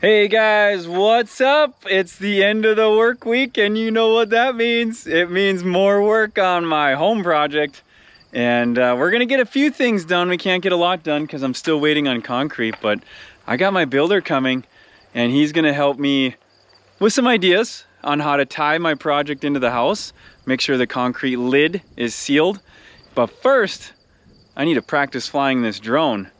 Hey guys, what's up? It's the end of the work week and you know what that means. It means more work on my home project. And we're gonna get a few things done. We can't get a lot done because I'm still waiting on concrete, but I got my builder coming and he's gonna help me with some ideas on how to tie my project into the house, make sure the concrete lid is sealed. But first, I need to practice flying this drone.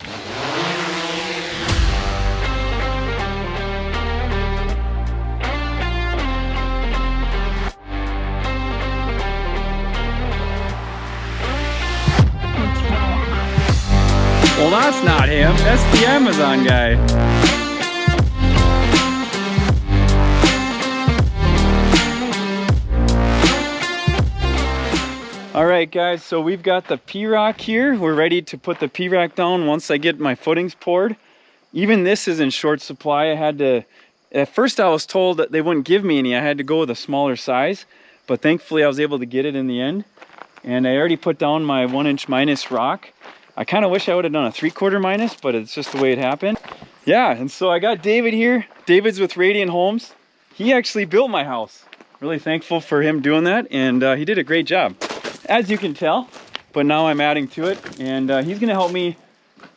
Well, that's not him. That's the Amazon guy. All right, guys, so we've got the P-Rock here. We're ready to put the P-Rock down once I get my footings poured. Even this is in short supply. At first I was told that they wouldn't give me any. I had to go with a smaller size, but thankfully I was able to get it in the end. And I already put down my 1" minus rock. I kind of wish I would have done a 3/4 minus, but it's just the way it happened. Yeah, and so I got David here. David's with Radiant Homes. He actually built my house. Really thankful for him doing that, and he did a great job, as you can tell. But now I'm adding to it, and he's gonna help me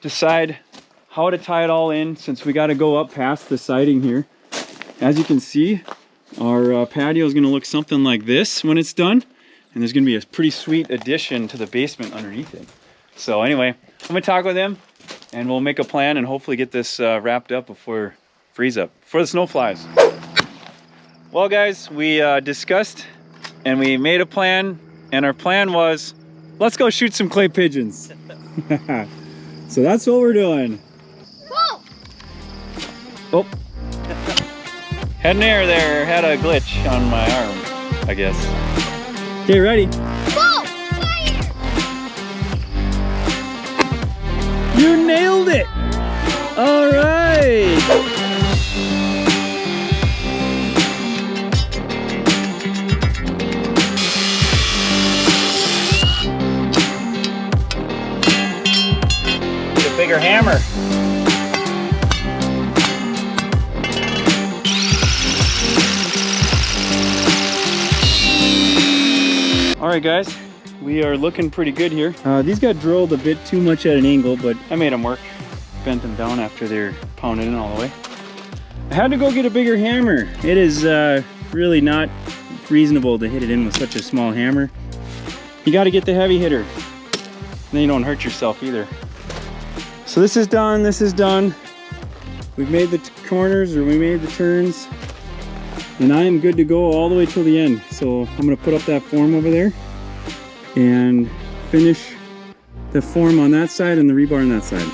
decide how to tie it all in since we gotta go up past the siding here. As you can see, our patio is gonna look something like this when it's done, and there's gonna be a pretty sweet addition to the basement underneath it. So anyway, I'm gonna talk with him and we'll make a plan and hopefully get this wrapped up before freeze up, before the snow flies. Well guys, we discussed and we made a plan, and our plan was, let's go shoot some clay pigeons. So that's what we're doing. Whoa! Oh, head in the air there, had a glitch on my arm, I guess. Okay, ready? You nailed it! All right! Get a bigger hammer. All right, guys. We are looking pretty good here. These got drilled a bit too much at an angle, but I made them work. Bent them down after they're pounded in all the way. I had to go get a bigger hammer. It is really not reasonable to hit it in with such a small hammer. You got to get the heavy hitter. Then you don't hurt yourself either. So this is done, this is done. We've made the corners, or we made the turns. And I am good to go all the way till the end. So I'm gonna put up that form over there and finish the form on that side and the rebar on that side.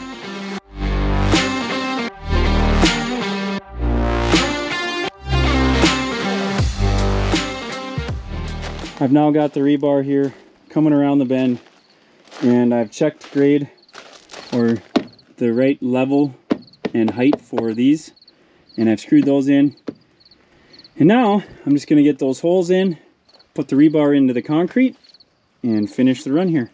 I've now got the rebar here coming around the bend, and I've checked grade or the right level and height for these, and I've screwed those in. And now I'm just going to get those holes in, put the rebar into the concrete, and finish the run here.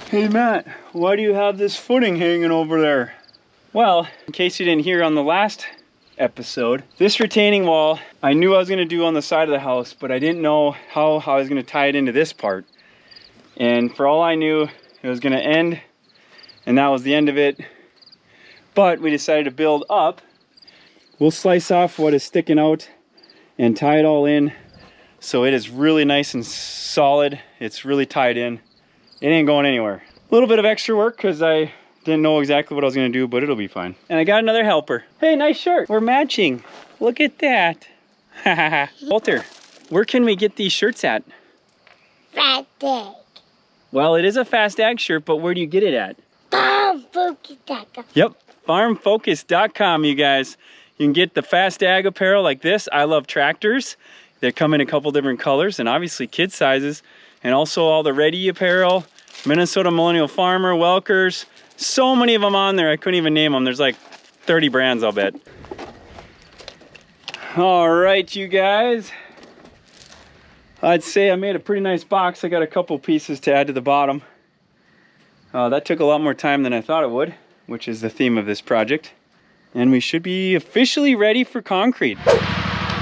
Hey Matt, why do you have this footing hanging over there? Well, in case you didn't hear on the last episode, this retaining wall I knew I was going to do on the side of the house, but I didn't know how I was going to tie it into this part. And for all I knew, it was going to end, and that was the end of it. But we decided to build up. We'll slice off what is sticking out and tie it all in so it is really nice and solid. It's really tied in. It ain't going anywhere. A little bit of extra work because I didn't know exactly what I was going to do, but it'll be fine. And I got another helper. Hey, nice shirt. We're matching. Look at that. Walter, where can we get these shirts at? Fast Ag. Well, it is a Fast Ag shirt, but where do you get it at? FarmFocus.com. Yep, FarmFocus.com, you guys. You can get the Fast Ag apparel like this. I love tractors. They come in a couple different colors and obviously kid sizes. And also all the Ready apparel, Minnesota Millennial Farmer, Welkers. So many of them on there, I couldn't even name them. There's like 30 brands, I'll bet. All right, you guys. I'd say I made a pretty nice box. I got a couple pieces to add to the bottom. That took a lot more time than I thought it would, which is the theme of this project. And we should be officially ready for concrete.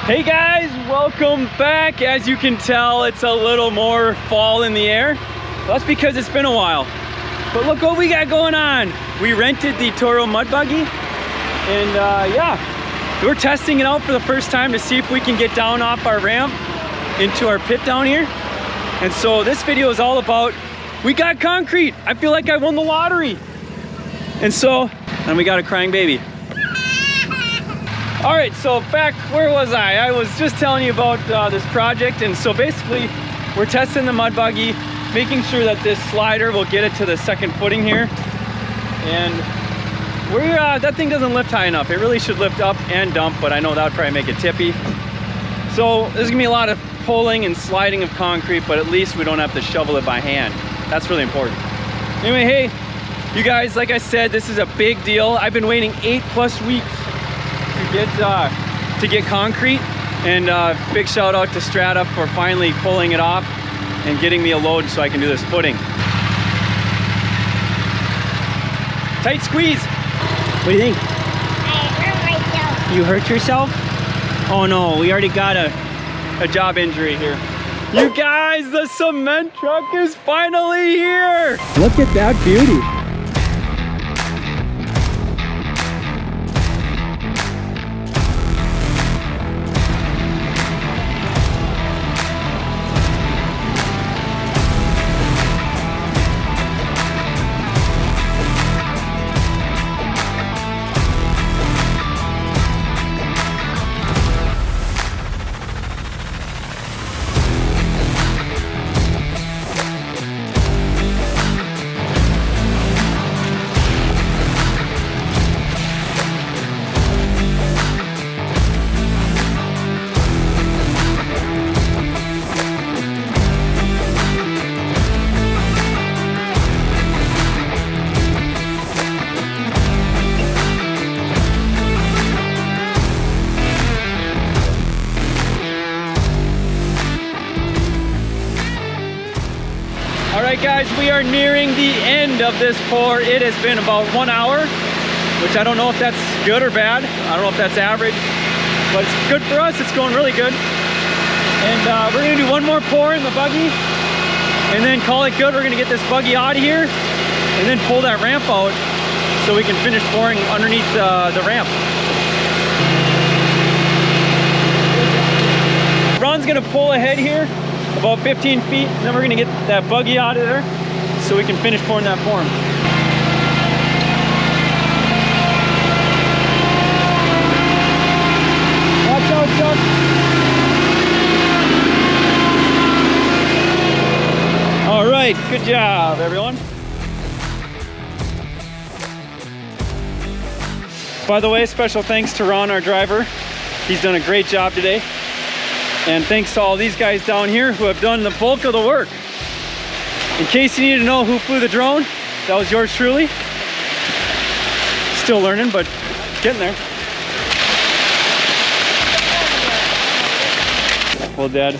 Hey guys, welcome back. As you can tell, it's a little more fall in the air. Well, that's because it's been a while. But look what we got going on. We rented the Toro mud buggy, and yeah, we're testing it out for the first time to see if we can get down off our ramp into our pit down here. And so this video is all about, we got concrete. I feel like I won the lottery. And we got a crying baby. All right, so back, where was I? I was just telling you about this project. And so basically, we're testing the mud buggy, making sure that this slider will get it to the second footing here. And that thing doesn't lift high enough. It really should lift up and dump, but I know that would probably make it tippy. So there's gonna be a lot of pulling and sliding of concrete, but at least we don't have to shovel it by hand. That's really important. Anyway, hey, you guys, like I said, this is a big deal. I've been waiting 8+ weeks to get concrete, and big shout out to Strata for finally pulling it off and getting me a load so I can do this footing. Tight squeeze. What do you think? I hurt myself. You hurt yourself? Oh no, we already got a job injury here. You guys, the cement truck is finally here. Look at that beauty. Alright guys, we are nearing the end of this pour. It has been about 1 hour, which I don't know if that's good or bad. I don't know if that's average, but it's good for us. It's going really good. And we're gonna do one more pour in the buggy and then call it good. We're gonna get this buggy out of here and then pull that ramp out so we can finish pouring underneath the ramp. Ron's gonna pull ahead here about 15 feet, and then we're gonna get that buggy out of there so we can finish pouring that form. Watch out, Chuck. All right, good job, everyone. By the way, special thanks to Ron, our driver. He's done a great job today. And thanks to all these guys down here who have done the bulk of the work. In case you need to know who flew the drone, that was yours truly. Still learning, but getting there. Well, Dad,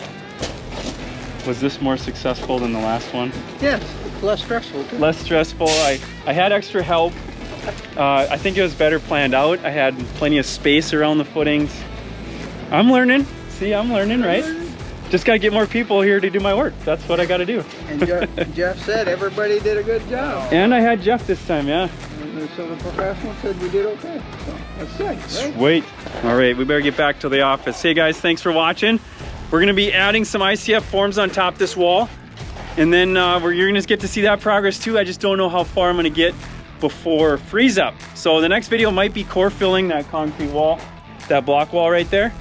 was this more successful than the last one? Yes, less stressful too. Less stressful. I had extra help. I think it was better planned out. I had plenty of space around the footings. I'm learning. See, I'm learning, right? Just got to get more people here to do my work. That's what I got to do. And Jeff said everybody did a good job. And I had Jeff this time, yeah. And so the professional said we did okay. So that's good, right? Sweet. All right, we better get back to the office. Hey guys, thanks for watching. We're going to be adding some ICF forms on top of this wall. And then you're going to get to see that progress too. I just don't know how far I'm going to get before freeze up. So the next video might be core filling that concrete wall, that block wall right there.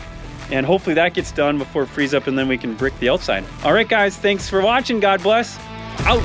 And hopefully that gets done before freeze up, and then we can brick the outside. All right guys, thanks for watching. God bless. Out.